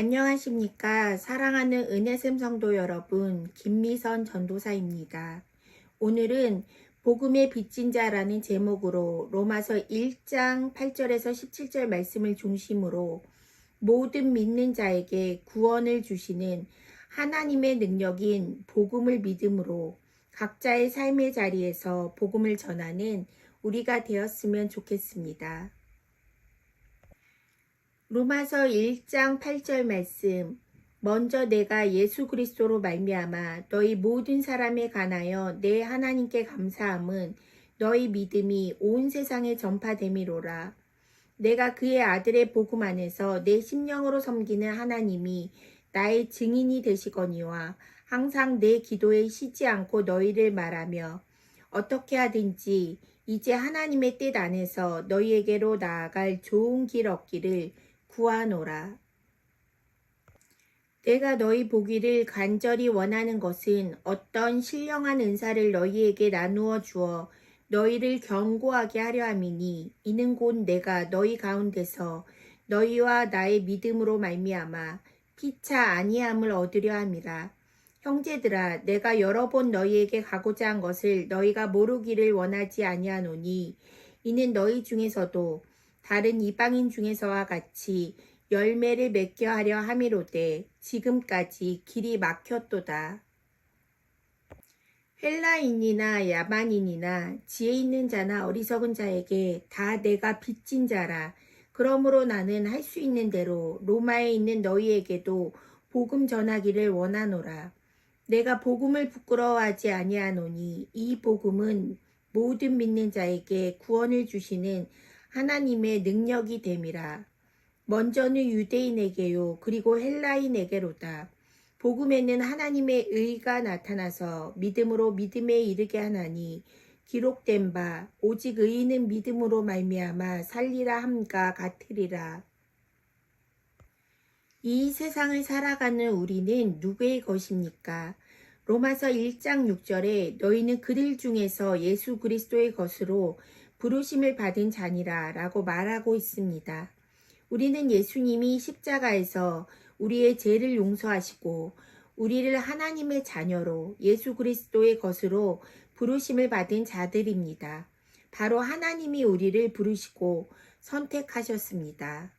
안녕하십니까. 사랑하는 은혜샘 성도 여러분, 김미선 전도사입니다. 오늘은 복음의 빚진 자라는 제목으로 로마서 1장 8절에서 17절 말씀을 중심으로 모든 믿는 자에게 구원을 주시는 하나님의 능력인 복음을 믿음으로 각자의 삶의 자리에서 복음을 전하는 우리가 되었으면 좋겠습니다. 로마서 1장 8절 말씀. 먼저 내가 예수 그리스도로 말미암아 너희 모든 사람에 관하여 내 하나님께 감사함은 너희 믿음이 온 세상에 전파됨이로라. 내가 그의 아들의 복음 안에서 내 심령으로 섬기는 하나님이 나의 증인이 되시거니와 항상 내 기도에 쉬지 않고 너희를 말하며 어떻게 하든지 이제 하나님의 뜻 안에서 너희에게로 나아갈 좋은 길 얻기를 구하노라. 내가 너희 보기를 간절히 원하는 것은 어떤 신령한 은사를 너희에게 나누어 주어 너희를 견고하게 하려 함이니 이는 곧 내가 너희 가운데서 너희와 나의 믿음으로 말미암아 피차 아니함을 얻으려 함이라. 형제들아, 내가 여러 번 너희에게 가고자 한 것을 너희가 모르기를 원하지 아니하노니 이는 너희 중에서도 다른 이방인 중에서와 같이 열매를 맺게 하려 함이로되 지금까지 길이 막혔도다. 헬라인이나 야만인이나 지혜 있는 자나 어리석은 자에게 다 내가 빚진 자라. 그러므로 나는 할 수 있는 대로 로마에 있는 너희에게도 복음 전하기를 원하노라. 내가 복음을 부끄러워하지 아니하노니 이 복음은 모든 믿는 자에게 구원을 주시는 하나님의 능력이 됨이라. 먼저는 유대인에게요 그리고 헬라인에게로다. 복음에는 하나님의 의가 나타나서 믿음으로 믿음에 이르게 하나니 기록된 바 오직 의인은 믿음으로 말미암아 살리라 함과 같으리라. 이 세상을 살아가는 우리는 누구의 것입니까? 로마서 1장 6절에 너희는 그들 중에서 예수 그리스도의 것으로 부르심을 받은 자니라 라고 말하고 있습니다. 우리는 예수님이 십자가에서 우리의 죄를 용서하시고 우리를 하나님의 자녀로 예수 그리스도의 것으로 부르심을 받은 자들입니다. 바로 하나님이 우리를 부르시고 선택하셨습니다.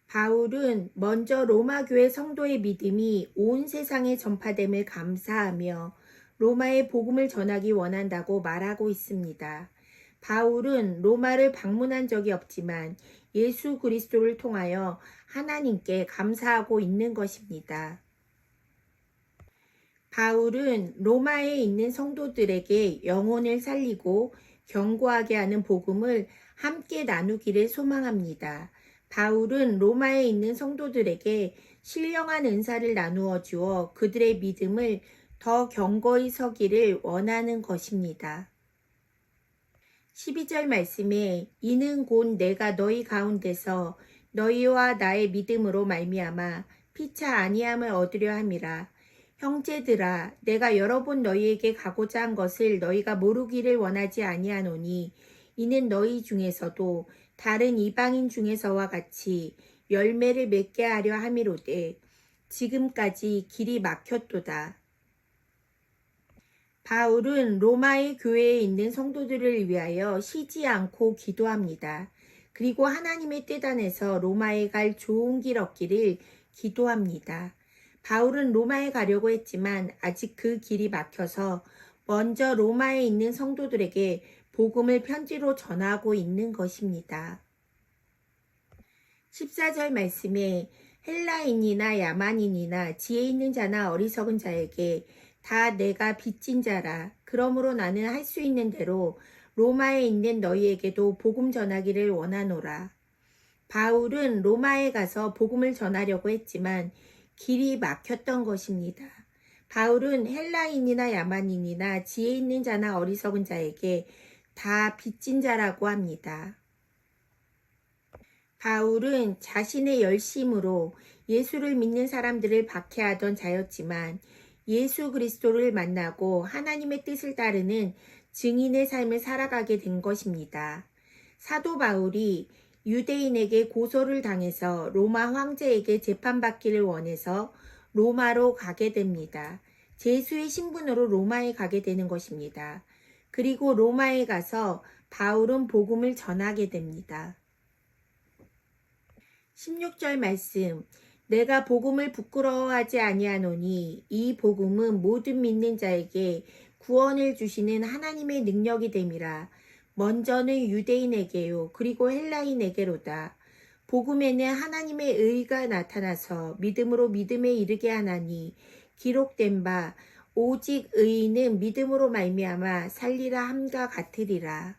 바울은 먼저 로마 교회 성도의 믿음이 온 세상에 전파됨을 감사하며 로마의 복음을 전하기 원한다고 말하고 있습니다. 바울은 로마를 방문한 적이 없지만 예수 그리스도를 통하여 하나님께 감사하고 있는 것입니다. 바울은 로마에 있는 성도들에게 영혼을 살리고 견고하게 하는 복음을 함께 나누기를 소망합니다. 바울은 로마에 있는 성도들에게 신령한 은사를 나누어 주어 그들의 믿음을 더 견고히 서기를 원하는 것입니다. 12절 말씀에 이는 곧 내가 너희 가운데서 너희와 나의 믿음으로 말미암아 피차 아니함을 얻으려 함이라. 형제들아, 내가 여러 번 너희에게 가고자 한 것을 너희가 모르기를 원하지 아니하노니 이는 너희 중에서도 다른 이방인 중에서와 같이 열매를 맺게 하려 함이로되 지금까지 길이 막혔도다. 바울은 로마의 교회에 있는 성도들을 위하여 쉬지 않고 기도합니다. 그리고 하나님의 뜻 안에서 로마에 갈 좋은 길 얻기를 기도합니다. 바울은 로마에 가려고 했지만 아직 그 길이 막혀서 먼저 로마에 있는 성도들에게 복음을 편지로 전하고 있는 것입니다. 14절 말씀에 헬라인이나 야만인이나 지혜 있는 자나 어리석은 자에게 다 내가 빚진 자라. 그러므로 나는 할 수 있는 대로 로마에 있는 너희에게도 복음 전하기를 원하노라. 바울은 로마에 가서 복음을 전하려고 했지만 길이 막혔던 것입니다. 바울은 헬라인이나 야만인이나 지혜 있는 자나 어리석은 자에게 다 빚진 자라고 합니다. 바울은 자신의 열심으로 예수를 믿는 사람들을 박해하던 자였지만 예수 그리스도를 만나고 하나님의 뜻을 따르는 증인의 삶을 살아가게 된 것입니다. 사도 바울이 유대인에게 고소를 당해서 로마 황제에게 재판받기를 원해서 로마로 가게 됩니다. 제수의 신분으로 로마에 가게 되는 것입니다. 그리고 로마에 가서 바울은 복음을 전하게 됩니다. 16절 말씀, 내가 복음을 부끄러워하지 아니하노니 이 복음은 모든 믿는 자에게 구원을 주시는 하나님의 능력이 됨이라. 먼저는 유대인에게요 그리고 헬라인에게로다. 복음에는 하나님의 의가 나타나서 믿음으로 믿음에 이르게 하나니 기록된 바 오직 의인은 믿음으로 말미암아 살리라 함과 같으리라.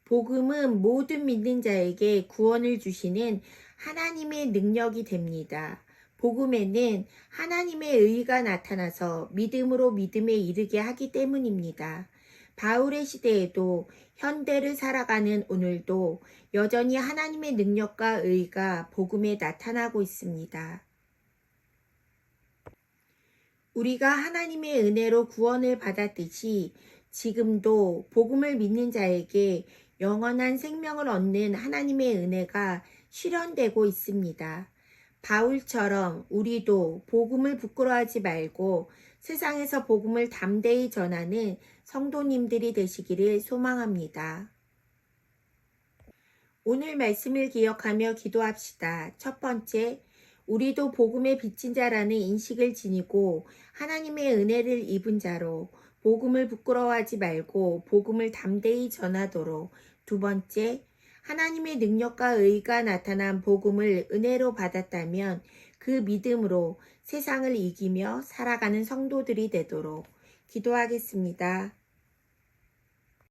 복음은 모든 믿는 자에게 구원을 주시는 하나님의 능력이 됩니다. 복음에는 하나님의 의가 나타나서 믿음으로 믿음에 이르게 하기 때문입니다. 바울의 시대에도 현대를 살아가는 오늘도 여전히 하나님의 능력과 의가 복음에 나타나고 있습니다. 우리가 하나님의 은혜로 구원을 받았듯이 지금도 복음을 믿는 자에게 영원한 생명을 얻는 하나님의 은혜가 실현되고 있습니다. 바울처럼 우리도 복음을 부끄러워하지 말고 세상에서 복음을 담대히 전하는 성도님들이 되시기를 소망합니다. 오늘 말씀을 기억하며 기도합시다. 첫 번째, 우리도 복음의 빚진 자라는 인식을 지니고 하나님의 은혜를 입은 자로 복음을 부끄러워하지 말고 복음을 담대히 전하도록. 두 번째, 하나님의 능력과 의가 나타난 복음을 은혜로 받았다면 그 믿음으로 세상을 이기며 살아가는 성도들이 되도록 기도하겠습니다.